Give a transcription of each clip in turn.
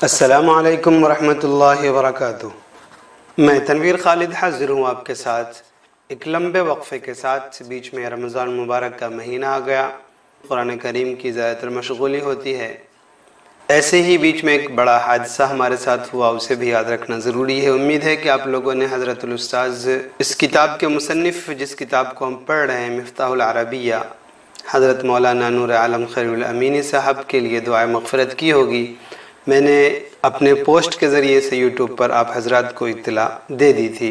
السلام علیکم ورحمۃ اللہ وبرکاتہ۔ میں تنویر خالد حاضر ہوں آپ کے ساتھ ایک لمبے وقفے کے ساتھ۔ بیچ میں رمضان مبارک کا مہینہ آ گیا، قرآن کریم کی زیادہ تر مشغولی ہوتی ہے۔ ایسے ہی بیچ میں ایک بڑا حادثہ ہمارے ساتھ ہوا، اسے بھی یاد رکھنا ضروری ہے۔ امید ہے کہ آپ لوگوں نے حضرت الاستاذ اس کتاب کے مصنف، جس کتاب کو ہم پڑھ رہے ہیں، مفتاح العربیہ، حضرت مولانا نور عالم خیر الامینی صاحب کے لیے دعائے مغفرت کی ہوگی۔ میں نے اپنے پوسٹ کے ذریعے سے یوٹیوب پر آپ حضرات کو اطلاع دے دی تھی۔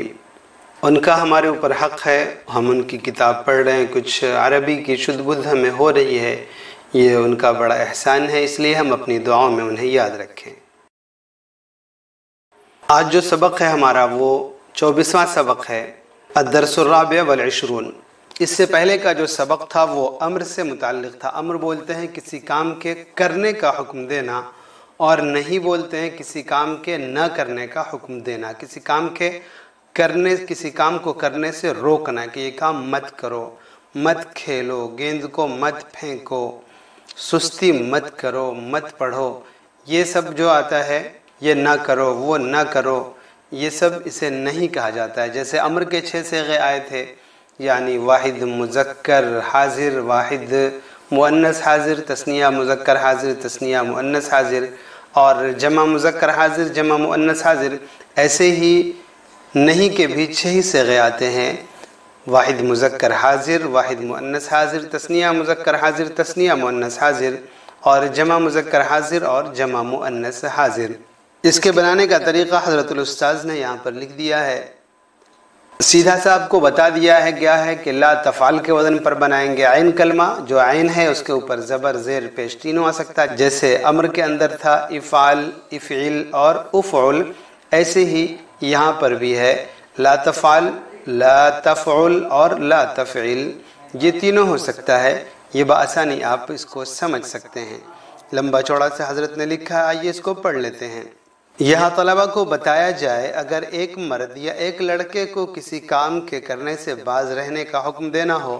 ان کا ہمارے اوپر حق ہے، ہم ان کی کتاب پڑھ رہے ہیں، کچھ عربی کی شد بدھ ہمیں ہو رہی ہے، یہ ان کا بڑا احسان ہے، اس لیے ہم اپنی دعاؤں میں انہیں یاد رکھیں۔ آج جو سبق ہے ہمارا وہ 24واں سبق ہے، الدرس الرابع والعشرون۔ اس سے پہلے کا جو سبق تھا وہ امر سے متعلق تھا۔ امر بولتے ہیں کسی کام کے کرنے کا حکم دینا، اور نہیں بولتے ہیں کسی کام کے نہ کرنے کا حکم دینا۔ کسی کام کو کرنے سے روکنا کہ یہ کام مت کرو، مت کھیلو، گیند کو مت پھینکو، سستی مت کرو، مت پڑھو، یہ سب جو آتا ہے، یہ نہ کرو، وہ نہ کرو، یہ سب اسے نہیں کہا جاتا ہے۔ جیسے امر کے 6 صیغے آئے تھے، یعنی واحد مذکر حاضر، واحد مؤنث حاضر، تثنیہ مذکر حاضر، تثنیہ مؤنث حاضر، اور جمع مذکر حاضر، جمع مؤنث حاضر۔ ایسے ہی نہیں کے بھی 6 ہی صیغے آتے ہیں، واحد مذکر حاضر، واحد مؤنث حاضر، تثنیہ مذکر حاضر، تثنیہ مؤنث حاضر، اور جمع مذکر حاضر اور جمع مؤنث حاضر۔ اس کے بنانے کا طریقہ حضرت الاستاذ نے یہاں پر لکھ دیا ہے، سیدھا سا آپ کو بتا دیا ہے کیا ہے کہ لا تفعل کے وزن پر بنائیں گے۔ عین کلمہ جو عین ہے اس کے اوپر زبر زیر پیش تینوں آ سکتا ہے، جیسے امر کے اندر تھا افعال، افعل اور افعل، ایسے ہی یہاں پر بھی ہے لا تفعل، لا تفعل اور لا تفعل، یہ تینوں ہو سکتا ہے۔ یہ بآسانی آپ اس کو سمجھ سکتے ہیں، لمبا چوڑا سے حضرت نے لکھا ہے، آئیے اس کو پڑھ لیتے ہیں۔ یہاں طلبہ کو بتایا جائے، اگر ایک مرد یا ایک لڑکے کو کسی کام کے کرنے سے باز رہنے کا حکم دینا ہو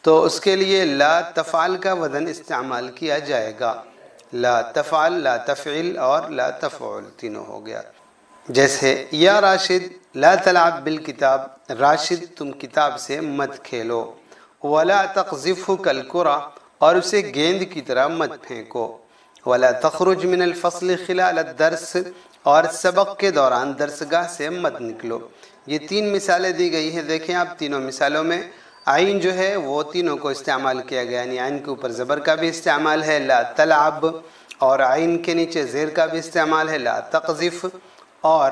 تو اس کے لیے لا تفعل کا وزن استعمال کیا جائے گا۔ لا تفعل، لا تفعل اور لا تفعل تینوں ہو گیا۔ جیسے یا راشد لا تلعب بالکتاب، راشد تم کتاب سے مت کھیلو، ولا تقذفه كالكرة، اور اسے گیند کی طرح مت پھینکو، ولا تخرج من الفصل خلال الدرس، اور سبق کے دوران درسگاہ سے مت نکلو۔ یہ 3 مثالیں دی گئی ہیں، دیکھیں آپ تینوں مثالوں میں عین جو ہے وہ تینوں کو استعمال کیا گیا، یعنی عین کے اوپر زبر کا بھی استعمال ہے لا تلعب، اور عین کے نیچے زیر کا بھی استعمال ہے لا تقذف، اور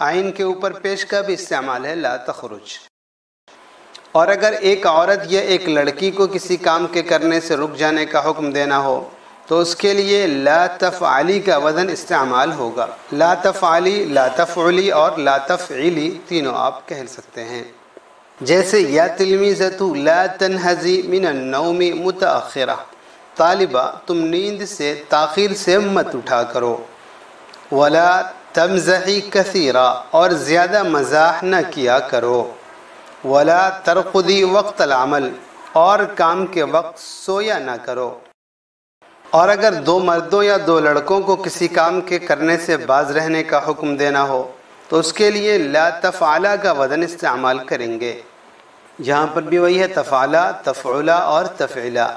عین کے اوپر پیش کا بھی استعمال ہے لا تخرج۔ اور اگر ایک عورت یا ایک لڑکی کو کسی کام کے کرنے سے رک جانے کا حکم دینا ہو تو اس کے لیے لا تفعلی کا وزن استعمال ہوگا۔ لا تفعلی، لا تفعلی اور لا تفعلی تینوں آپ کہہ سکتے ہیں۔ جیسے یا تلمیذۃ لا تنہزی من النوم متأخرہ، طالبہ تم نیند سے تاخیر سے مت اٹھا کرو، ولا تمزحی کثیرا، اور زیادہ مزاح نہ کیا کرو، ولا ترقدی وقت العمل، اور کام کے وقت سویا نہ کرو۔ اور اگر 2 مردوں یا 2 لڑکوں کو کسی کام کے کرنے سے باز رہنے کا حکم دینا ہو تو اس کے لیے لا تفعلا کا وزن استعمال کریں گے۔ یہاں پر بھی وہی ہے، تفعلا، تفعلا اور تفعلا۔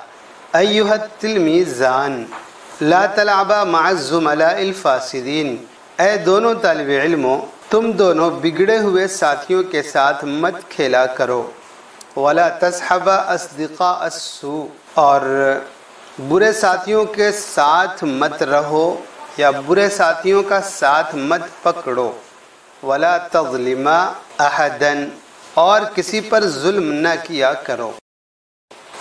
ایھا التلمیذان لا تلعبا مع الزملاء الفاسدین، اے دونوں طالب علموں تم دونوں بگڑے ہوئے ساتھیوں کے ساتھ مت کھیلا کرو، ولا تصحبا اصدقاء السوء، اور برے ساتھیوں کے ساتھ مت رہو یا برے ساتھیوں کا ساتھ مت پکڑو، ولا تظلما احدا، اور کسی پر ظلم نہ کیا کرو۔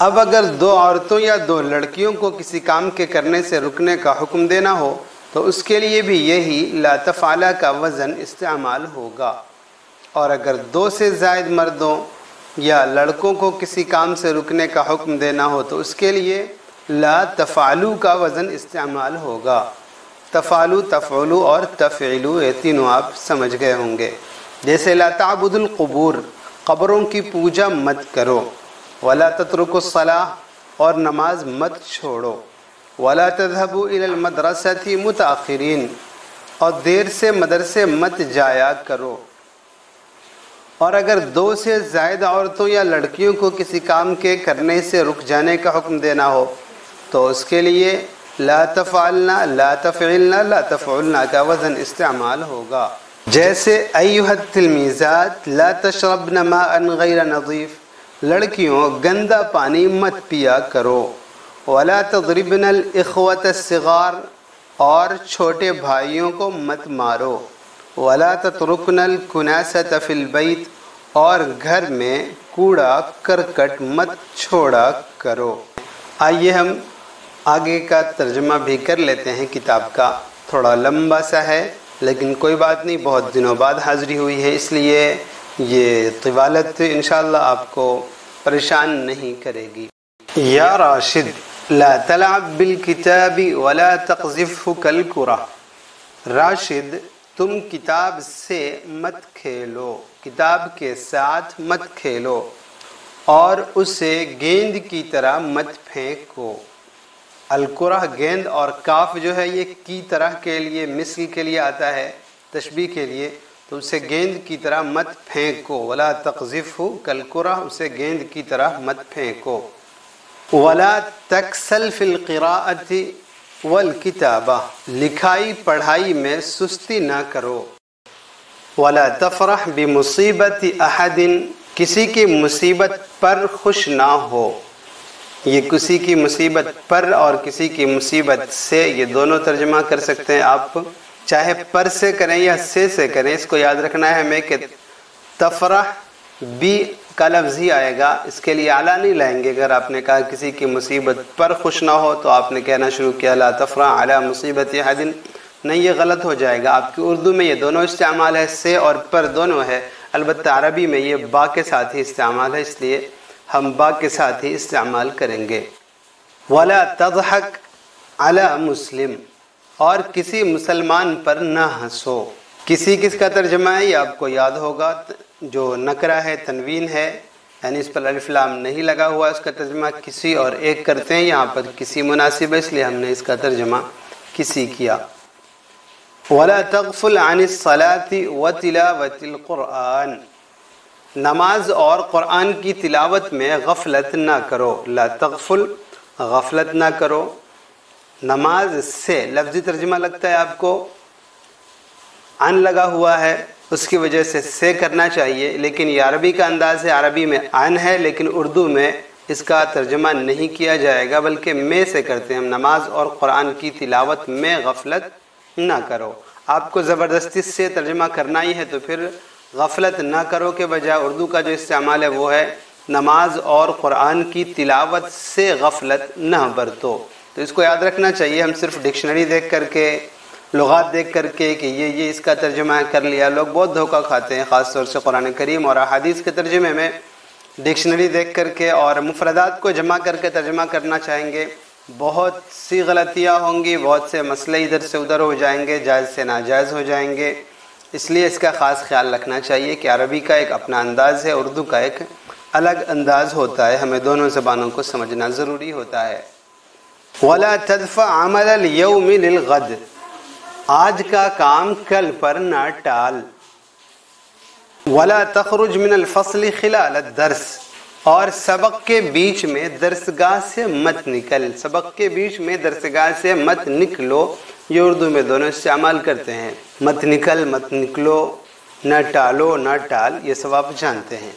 اب اگر 2 عورتوں یا 2 لڑکیوں کو کسی کام کے کرنے سے رکنے کا حکم دینا ہو تو اس کے لیے بھی یہی لا تفعلا کا وزن استعمال ہوگا۔ اور اگر 2 سے زائد مردوں یا لڑکوں کو کسی کام سے رکنے کا حکم دینا ہو تو اس کے لیے لا تفعلو کا وزن استعمال ہوگا۔ تفعلو، تفعلو اور تفعلو یہ تینوں آپ سمجھ گئے ہوں گے۔ جیسے لا تعبد القبور، قبروں کی پوجا مت کرو، ولا تترکوا الصلاۃ، اور نماز مت چھوڑو، ولا تذهبوا الى المدرسة متأخرین، اور دیر سے مدرسے مت جایا کرو، اور اگر 2 سے زائد عورتوں یا لڑکیوں کو کسی کام کے کرنے سے رک جانے کا حکم دینا ہو تو اس کے لیے لا تفعلنا، لا تفعلنا، لا تفعلنا کا وزن استعمال ہوگا۔ جیسے ایھا التلمیذات لا تشربن ماء غیر نظیف، لڑکیوں گندا پانی مت پیا کرو، ولا تضربن الاخوة الصغار، اور چھوٹے بھائیوں کو مت مارو، ولا تترکن الکناسۃ فی البیت، اور گھر میں کوڑا کرکٹ مت چھوڑا کرو۔ آئیے ہم آگے کا ترجمہ بھی کر لیتے ہیں کتاب کا، تھوڑا لمبا سا ہے لیکن کوئی بات نہیں، بہت دنوں بعد حاضری ہوئی ہے، اس لیے یہ طوالت انشاءاللہ آپ کو پریشان نہیں کرے گی۔ یا راشد لا تلعب بالکتاب ولا تقذفه کالکرہ، راشد تم کتاب سے مت کھیلو، کتاب کے ساتھ مت کھیلو اور اسے گیند کی طرح مت پھینکو۔ الکرہ گیند، اور کاف جو ہے یہ کی طرح کے لیے، مثل کے لیے آتا ہے، تشبیہ کے لیے، تو اسے گیند کی طرح مت پھینکو، ولا تقذفه کالکرہ، اسے گیند کی طرح مت پھینکو۔ ولا تکسل فی القراءۃ والکتابہ، لکھائی پڑھائی میں سستی نہ کرو۔ ولا تفرح بمصیبت احد، کسی کی مصیبت پر خوش نہ ہو۔ یہ کسی کی مصیبت پر اور کسی کی مصیبت سے، یہ دونوں ترجمہ کر سکتے ہیں آپ، چاہے پر سے کریں یا سے کریں، اس کو یاد رکھنا ہے ہمیں کہ تفرح بھی کا لفظ ہی آئے گا، اس کے لیے اعلیٰ نہیں لائیں گے۔ اگر آپ نے کہا کسی کی مصیبت پر خوش نہ ہو تو آپ نے کہنا شروع کیا لا تفرح علی مصیبت احد، نہیں، یہ غلط ہو جائے گا۔ آپ کی اردو میں یہ دونوں استعمال ہے، سے اور پر دونوں ہے، البتہ عربی میں یہ با کے ساتھ ہی استعمال ہے، اس لیے ہم با کے ساتھ ہی استعمال کریں گے۔ ولا تضحک علی مسلم، اور کسی مسلمان پر نہ ہنسو۔ کسی کس کا ترجمہ ہے یہ آپ کو یاد ہوگا، جو نکرہ ہے، تنوین ہے، یعنی اس پر الف لام نہیں لگا ہوا، اس کا ترجمہ کسی اور ایک کرتے ہیں، یہاں پر کسی مناسب ہے اس لیے ہم نے اس کا ترجمہ کسی کیا۔ ولا تغفل عن الصلاة وتلاوة القرآن، نماز اور قرآن کی تلاوت میں غفلت نہ کرو۔ لا تغفل، غفلت نہ کرو، نماز سے لفظی ترجمہ لگتا ہے آپ کو، عن لگا ہوا ہے، اس کی وجہ سے کرنا چاہیے، لیکن یہ عربی کا انداز ہے، عربی میں عن ہے لیکن اردو میں اس کا ترجمہ نہیں کیا جائے گا بلکہ میں سے کرتے ہیں ہم، نماز اور قرآن کی تلاوت میں غفلت نہ کرو۔ آپ کو زبردستی سے ترجمہ کرنا ہی ہے تو پھر غفلت نہ کرو کے بجائے اردو کا جو استعمال ہے وہ ہے نماز اور قرآن کی تلاوت سے غفلت نہ برتو۔ تو اس کو یاد رکھنا چاہیے، ہم صرف ڈکشنری دیکھ کر کے، لغات دیکھ کر کے کہ یہ اس کا ترجمہ کر لیا، لوگ بہت دھوکہ کھاتے ہیں، خاص طور سے قرآن کریم اور احادیث کے ترجمے میں ڈکشنری دیکھ کر کے اور مفردات کو جمع کر کے ترجمہ کرنا چاہیں گے، بہت سی غلطیاں ہوں گی، بہت سے مسئلے ادھر سے ادھر ہو جائیں گے، جائز سے ناجائز ہو جائیں گے، اس لیے اس کا خاص خیال رکھنا چاہیے کہ عربی کا ایک اپنا انداز ہے، اردو کا ایک الگ انداز ہوتا ہے، ہمیں دونوں زبانوں کو سمجھنا ضروری ہوتا ہے۔ وَلَا تَدْفَعْ عَمَلَ الْيَوْمِ لِلْغَدِ، آج کا کام کل پر نہ ٹال۔ وَلَا تَخْرُجْ مِنَ الْفَصْلِ خِلَالَ الدَّرْسِ، اور سبق کے بیچ میں درسگاہ سے مت نکل، سبق کے بیچ میں درسگاہ سے مت نکلو، یہ اردو میں دونوں استعمال کرتے ہیں، مت نکل، مت نکلو، نہ ٹالو، نہ ٹال، یہ سب آپ جانتے ہیں۔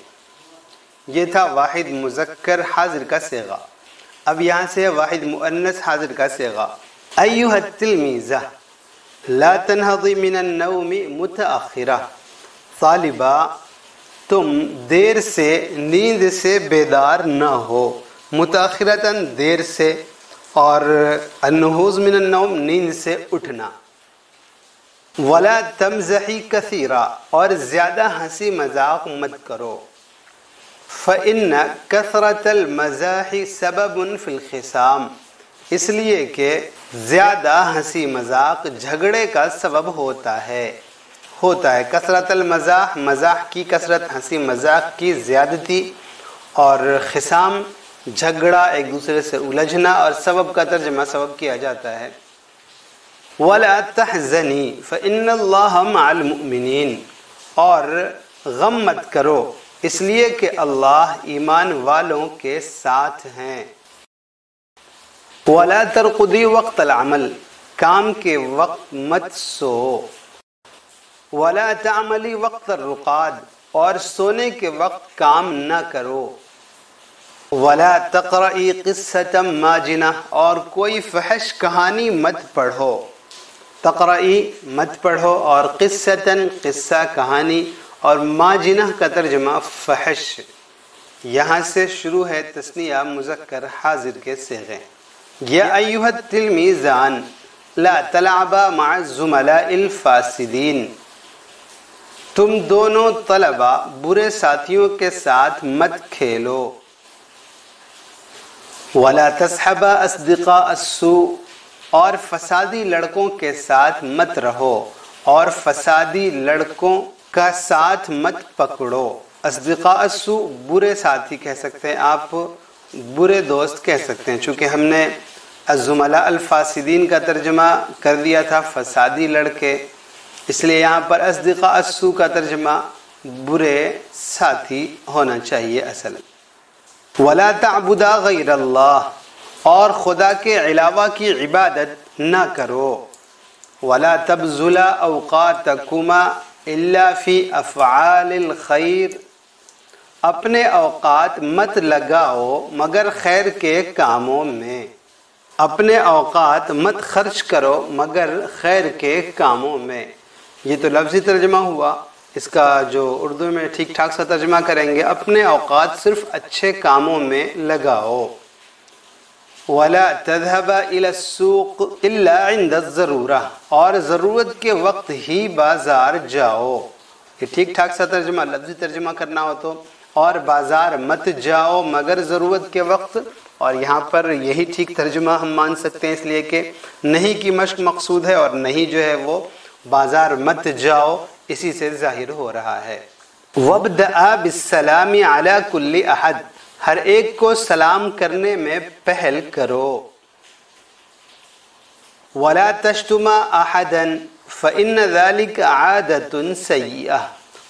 یہ تھا واحد مذکر حاضر کا صیغہ، اب یہاں سے واحد مؤنث حاضر کا صیغہ۔ ایھا التلمیذہ لا تنہضی من النوم متأخرہ، طالبہ تم دیر سے نیند سے بیدار نہ ہو، متأخرتاً دیر سے، اور النہوض من النوم نیند سے اٹھنا۔ ولا تمزحی کثیرا، اور زیادہ ہنسی مذاق مت کرو، فإن کثرة المزاح سبب فی الخصام، اس لیے کہ زیادہ ہنسی مذاق جھگڑے کا سبب ہوتا ہے کثرت المزاح، مزاح کی کثرت، ہنسی مذاق کی زیادتی، اور خصام جھگڑا، ایک دوسرے سے الجھنا، اور سبب کا ترجمہ سبب کیا جاتا ہے۔ وَلَا تَحْزَنِي فَإِنَّ اللَّهَ مَعَ الْمُؤْمِنِينَ، اور غم مت کرو اس لیے کہ اللہ ایمان والوں کے ساتھ ہیں۔ وَلَا تَرْقُدِي وَقْتَ الْعَمَلِ، کام کے وقت مت سو۔ وَلَا تَعْمَلِي وَقْتَ الرُّقَادِ، اور سونے کے وقت کام نہ کرو۔ وَلَا تَقْرَئِي قِصَّةً مَاجِنَةً، اور کوئی فحش کہانی مت پڑھو۔ تقرئی مت پڑھو، اور قصتاً قصہ کہانی، اور ماجنہ کا ترجمہ فحش۔ یہاں سے شروع ہے تثنیہ مذکر حاضر کے صیغے۔ یا ایھا التلمیذان لا تلعبا مع الزملاء الفاسدین، تم دونوں طلبہ برے ساتھیوں کے ساتھ مت کھیلو۔ ولا تصحبا اصدقاء السوء، اور فسادی لڑکوں کے ساتھ مت رہو، اور فسادی لڑکوں کا ساتھ مت پکڑو۔ اصدقاء السوء برے ساتھی کہہ سکتے ہیں آپ، برے دوست کہہ سکتے ہیں، چونکہ ہم نے الزملاء الفاسدین کا ترجمہ کر دیا تھا فسادی لڑکے، اس لیے یہاں پر اصدقاء السوء کا ترجمہ برے ساتھی ہونا چاہیے اصل۔ ولا تعبدا غیر اللہ، اور خدا کے علاوہ کی عبادت نہ کرو۔ ولا تبذلا اوقاتکما الا فی افعال الخیر، اپنے اوقات مت لگاؤ مگر خیر کے کاموں میں۔ اپنے اوقات مت خرچ کرو مگر خیر کے کاموں میں۔ یہ تو لفظی ترجمہ ہوا، اس کا جو اردو میں ٹھیک ٹھاک سا ترجمہ کریں گے، اپنے اوقات صرف اچھے کاموں میں لگاؤ۔ وَلَا تَذْهَبَ إِلَى السُّوقِ إِلَّا عِنْدَ الضَّرُورَةِ، اور ضرورت کے وقت ہی بازار جاؤ۔ یہ ٹھیک ٹھاک سا ترجمہ لفظی ترجمہ کرنا ہو تو، اور بازار مت جاؤ مگر ضرورت کے وقت، اور یہاں پر یہی ٹھیک ترجمہ ہم مان سکتے ہیں، اس لیے کہ نہیں کی مشق مقصود ہے، اور نہیں جو ہے وہ بازار مت جاؤ اسی سے ظاہر ہو رہا ہے۔ وَابْدَأَ بِالسَّلَامِ عَلَى كُلِّ أَحَدٍ، ہر ایک کو سلام کرنے میں پہل کرو۔ وَلَا تَشْتُمَ أَحَدًا فَإِنَّ ذَلِكَ عَادَةٌ سَيِّئَةٌ،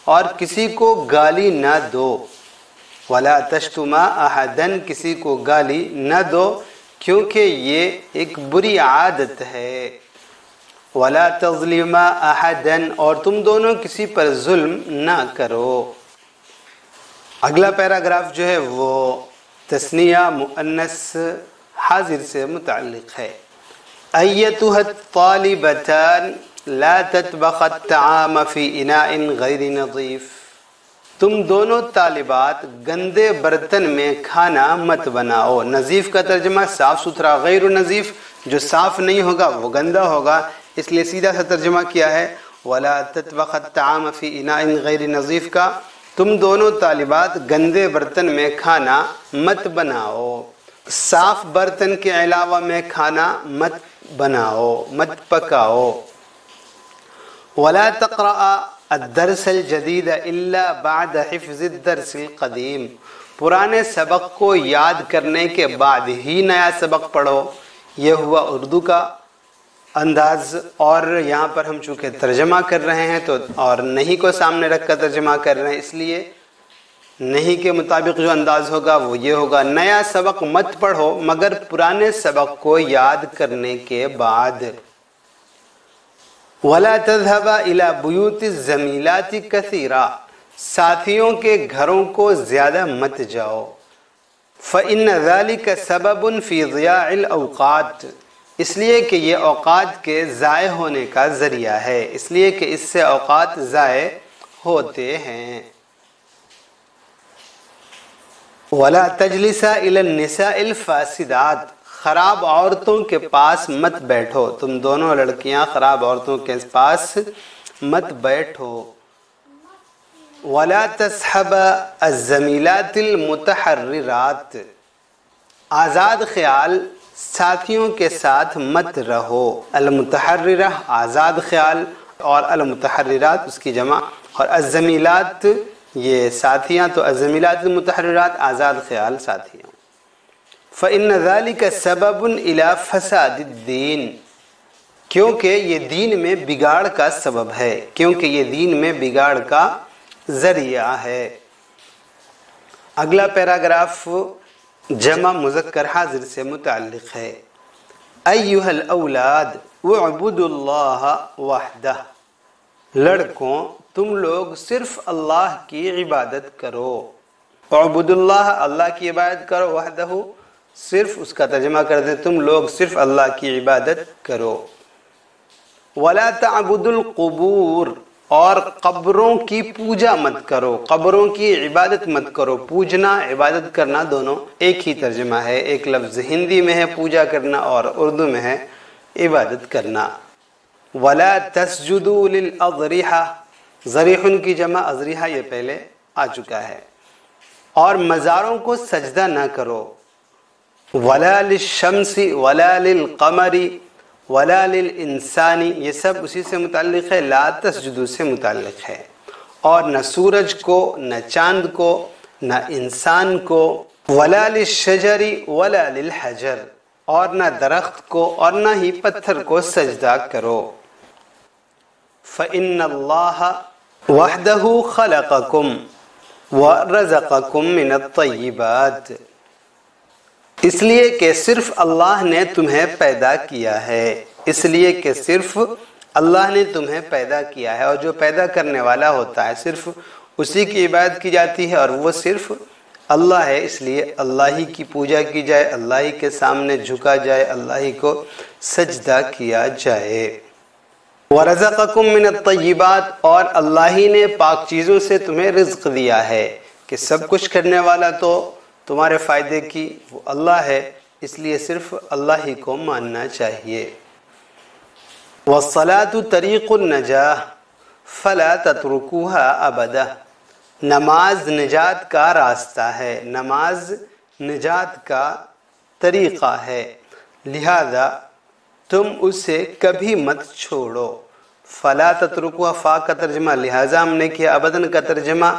اور کسی کو گالی نہ دو۔ وَلَا تَشْتُمَ أَحَدًا، کسی کو گالی نہ دو کیونکہ یہ ایک بری عادت ہے۔ وَلَا تَظْلِمَ أَحَدًا، اور تم دونوں کسی پر ظلم نہ کرو۔ اگلا پیراگراف جو ہے وہ تثنیہ مؤنث حاضر سے متعلق ہے۔ ایتها الطالبتان لا تطبخ الطعام فی اناء غیر نظیف، تم دونوں طالبات گندے برتن میں کھانا مت بناؤ۔ نظیف کا ترجمہ صاف ستھرا، غیر نظیف جو صاف نہیں ہوگا وہ گندا ہوگا، اس لیے سیدھا سا ترجمہ کیا ہے وَلَا تَطْبَخَ الطَّعَامَ فِي إِنَاءٍ غَيْرِ نَظِيفٍ کا، تم دونوں طالبات گندے برتن میں کھانا مت بناؤ، صاف برتن کے علاوہ میں کھانا مت بناؤ، مت پکاؤ۔ وَلَا تَقْرَأَ الدَّرْسَ الْجَدِيدَ إِلَّا بَعْدَ حِفْظِ الدَّرْسِ الْقَدِيمِ، پرانے سبق کو یاد کرنے کے بعد ہی نیا سبق پڑھو۔ یہ ہوا اردو کا انداز، اور یہاں پر ہم چونکہ ترجمہ کر رہے ہیں تو اور نہیں کو سامنے رکھ کر ترجمہ کر رہے ہیں، اس لیے نہیں کے مطابق جو انداز ہوگا وہ یہ ہوگا، نیا سبق مت پڑھو مگر پرانے سبق کو یاد کرنے کے بعد۔ وَلَا تَذْهَبَ إِلَى بُيُوتِ الزَّمِيلَاتِ كَثِيرًا، ساتھیوں کے گھروں کو زیادہ مت جاؤ۔ فَإِنَّ ذَلِكَ سَبَبٌ فِي ضِيَاعِ الْأَوْقَاتِ، اس لیے کہ یہ اوقات کے ضائع ہونے کا ذریعہ ہے، اس لیے کہ اس سے اوقات ضائع ہوتے ہیں۔ وَلَا تَجْلِسَ إِلَى النِّسَاءِ الْفَاسِدَاتِ، خراب عورتوں کے پاس مت بیٹھو، تم دونوں لڑکیاں خراب عورتوں کے پاس مت بیٹھو۔ وَلَا تَصْحَبَ الزَّمِيلَاتِ الْمُتَحَرِّرَاتِ، آزاد خیال ساتھیوں کے ساتھ مت رہو۔ المتحررہ آزاد خیال، اور المتحررات اس کی جمع، اور الزمیلات یہ ساتھیاں، تو الزمیلات المتحررات آزاد خیال ساتھیاں۔ فَإِنَّ ذَلِكَ سَبَبٌ إِلَى فَسَادِ الدِّينِ، کیونکہ یہ دین میں بگاڑ کا سبب ہے، کیونکہ یہ دین میں بگاڑ کا ذریعہ ہے۔ اگلا پیراگراف جمع مذکر حاضر سے متعلق ہے۔ ایھا الاولاد اعبدوا اللہ وحدہ، لڑکوں تم لوگ صرف اللہ کی عبادت کرو۔ اعبدوا اللہ، اللہ کی عبادت کرو، وحدہ صرف، اس کا ترجمہ کر دیں تم لوگ صرف اللہ کی عبادت کرو۔ ولا تعبدوا القبور، اور قبروں کی پوجا مت کرو، قبروں کی عبادت مت کرو۔ پوجنا عبادت کرنا دونوں ایک ہی ترجمہ ہے، ایک لفظ ہندی میں ہے پوجا کرنا اور اردو میں ہے عبادت کرنا۔ ولا تسجدوا للاضرحہ، ضریح کی جمع اضرحہ یہ پہلے آ چکا ہے، اور مزاروں کو سجدہ نہ کرو۔ ولا للشمس ولا للقمر ولا للانسان، یہ سب اسی سے متعلق ہے، لا تسجدوا سے متعلق ہے۔ اور نہ سورج کو، نہ چاند کو، نہ انسان کو۔ ولا للشجر ولا للحجر، اور نہ درخت کو اور نہ ہی پتھر کو سجدہ کرو۔ فإن اللہ وحدہ خلقکم ورزقکم من الطیبات، اس لیے کہ صرف اللہ نے تمہیں پیدا کیا ہے، اس لیے کہ صرف اللہ نے تمہیں پیدا کیا ہے، اور جو پیدا کرنے والا ہوتا ہے صرف اسی کی عبادت کی جاتی ہے، اور وہ صرف اللہ ہے، اس لیے اللہ ہی کی پوجا کی جائے، اللہ ہی کے سامنے جھکا جائے، اللہ ہی کو سجدہ کیا جائے۔ وَرَزَقَكُم مِّنَ الطَّيِّبَاتِ، اور اللہ ہی نے پاک چیزوں سے تمہیں رزق دیا ہے، کہ سب کچھ کرنے والا تو تمہارے فائدے کی وہ اللہ ہے، اس لیے صرف اللہ ہی کو ماننا چاہیے۔ وَالصَّلَاةُ طَرِيقُ النَّجَاةِ فَلَا تَتْرُكُوهَا أَبَدًا، نماز نجات کا راستہ ہے، نماز نجات کا طریقہ ہے، لہذا تم اسے کبھی مت چھوڑو۔ فَلَا تَتْرُكُوهَا، فا کا ترجمہ لہذا ہم نے کیا، ابداً کا ترجمہ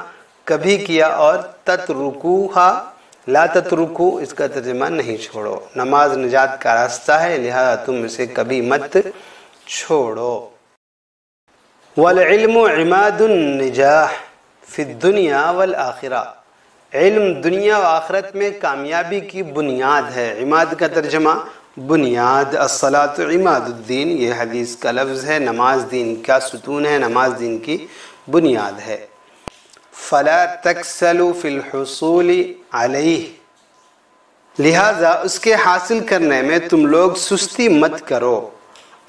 کبھی کیا، اور تَتْرُكُوهَا لا تترکو اس کا ترجمہ نہیں چھوڑو۔ نماز نجات کا راستہ ہے، لہذا تم اسے کبھی مت چھوڑو۔ والعلم عماد النجاح فی الدنیا والآخرہ، علم دنیا و آخرت میں کامیابی کی بنیاد ہے۔ عماد کا ترجمہ بنیاد، الصلاۃ عماد الدین، یہ حدیث کا لفظ ہے، نماز دین کا ستون ہے، نماز دین کی بنیاد ہے۔ فلا تکسلوا فی الحصول علیہ، لہذا اس کے حاصل کرنے میں تم لوگ سستی مت کرو۔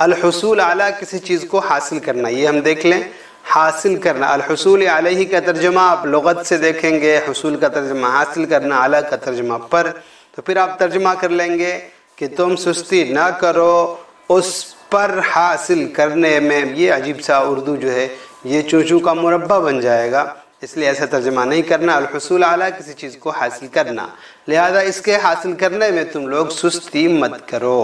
الحصول علی، کسی چیز کو حاصل کرنا، یہ ہم دیکھ لیں، حاصل کرنا۔ الحصول علیہ کا ترجمہ آپ لغت سے دیکھیں گے، حصول کا ترجمہ حاصل کرنا، اعلیٰ کا ترجمہ پر، تو پھر آپ ترجمہ کر لیں گے کہ تم سستی نہ کرو اس پر حاصل کرنے میں۔ یہ عجیب سا اردو جو ہے یہ چونچوں کا مربع بن جائے گا، اس لیے ایسا ترجمہ نہیں کرنا۔ الحصول علی کسی چیز کو حاصل کرنا، لہذا اس کے حاصل کرنے میں تم لوگ سستی مت کرو۔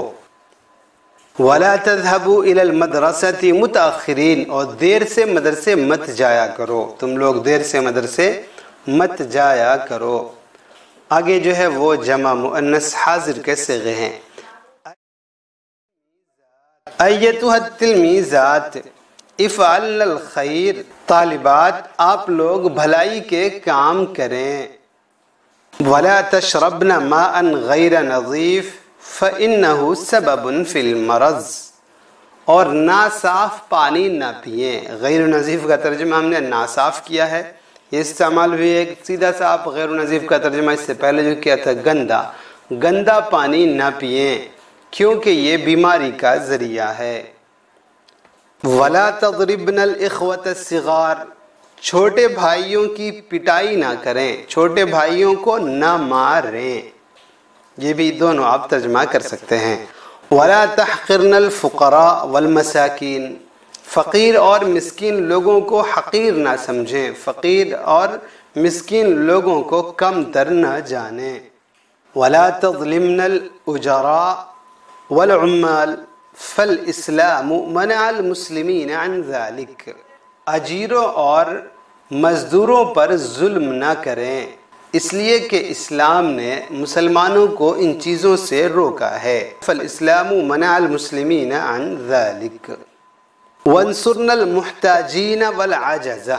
وَلَا تَذْهَبُوا إِلَى الْمَدْرَسَةِ مُتَأَخِّرِينَ، اور دیر سے مدرسے مت جایا کرو، تم لوگ دیر سے مدرسے مت جایا کرو۔ آگے جو ہے وہ جمع مؤنث حاضر کے صیغے ہیں۔ ایتها التلمیذات افعلن الخیر، طالبات آپ لوگ بھلائی کے کام کریں۔ ولا تشربن ماء غیر نظیف فإنه سبب فی المرض، اور ناصاف پانی نہ پئیں۔ غیر نظیف کا ترجمہ ہم نے ناصاف کیا ہے، یہ استعمال بھی ایک سیدھا سا آپ غیر نظیف کا ترجمہ اس سے پہلے جو کیا تھا گندا، گندا پانی نہ پئیں کیونکہ یہ بیماری کا ذریعہ ہے۔ وَلَا تَضْرِبْنَ الْإِخْوَةَ الصِّغَارَ، چھوٹے بھائیوں کی پٹائی نہ کریں، چھوٹے بھائیوں کو نہ ماریں، یہ بھی دونوں آپ ترجمہ کر سکتے ہیں۔ وَلَا تَحْقِرْنَ الْفُقَرَاءَ وَالْمَسَاكِينَ، فقیر اور مسکین لوگوں کو حقیر نہ سمجھیں، فقیر اور مسکین لوگوں کو کم تر نہ جانیں۔ وَلَا تَظْلِمْنَ الْأُجَرَاءَ وَالْعُمَّالَ فَالْإِسْلَامُ مَنَعَ الْمُسْلِمِينَ عَنْ ذَلِكَ، اجیروں اور مزدوروں پر ظلم نہ کریں، اس لیے کہ اسلام نے مسلمانوں کو ان چیزوں سے روکا ہے۔ فالاسلام منع المسلمین عن ذلک وانصرنا المحتاجین والعجزہ،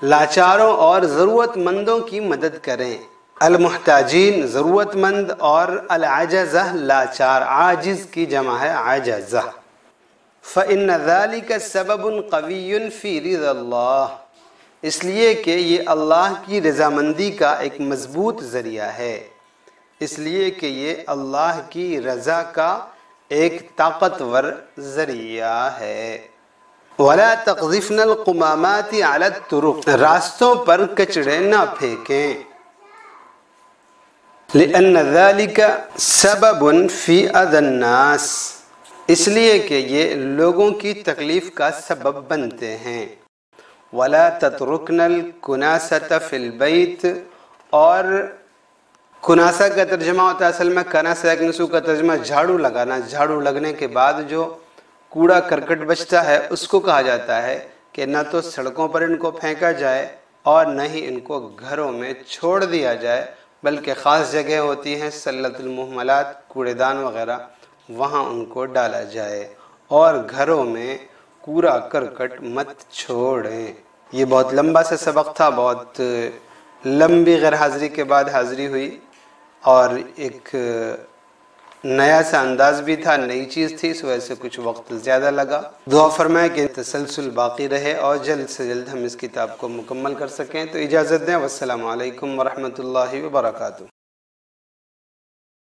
لاچاروں اور ضرورت مندوں کی مدد کریں۔ المحتاجین ضرورت مند اور العجزہ لاچار، عاجز کی جمع ہے عجزہ۔ فإن ذلك سبب قوی فی رضا اللہ، اس لیے کہ یہ اللہ کی رضامندی کا ایک مضبوط ذریعہ ہے، اس لیے کہ یہ اللہ کی رضا کا ایک طاقتور ذریعہ ہے۔ وَلَا تَقْذِفْنَا الْقُمَامَاتِ عَلَى الطُّرُقِ، راستوں پر کچڑے نہ پھینکیں۔ لِأَنَّ ذَلِكَ سَبَبٌ فِي أَذَى النَّاسِ، اس لیے کہ یہ لوگوں کی تکلیف کا سبب بنتے ہیں۔ وَلَا تَتْرُكْنَا الْكُنَاسَةَ فِي الْبَيْتِ، اور کناسہ کا ترجمہ ہوتا ہے اصل میں کناسہ یکنسو کا ترجمہ جھاڑو لگانا، جھاڑو لگنے کے بعد جو کوڑا کرکٹ بچتا ہے اس کو کہا جاتا ہے کہ نہ تو سڑکوں پر ان کو پھینکا جائے اور نہ ہی ان کو گھروں میں چھوڑ دیا جائے، بلکہ خاص جگہ ہوتی ہیں سلۃ المہملات، کوڑے دان وغیرہ، وہاں ان کو ڈالا جائے، اور گھروں میں کوڑا کرکٹ مت چھوڑیں۔ یہ بہت لمبا سا سبق تھا، بہت لمبی غیر حاضری کے بعد حاضری ہوئی، اور ایک نیا سا انداز بھی تھا، نئی چیز تھی، اس وجہ سے کچھ وقت زیادہ لگا۔ دعا فرمائیں کہ تسلسل باقی رہے اور جلد سے جلد ہم اس کتاب کو مکمل کر سکیں۔ تو اجازت دیں، والسلام علیکم ورحمۃ اللہ وبرکاتہ۔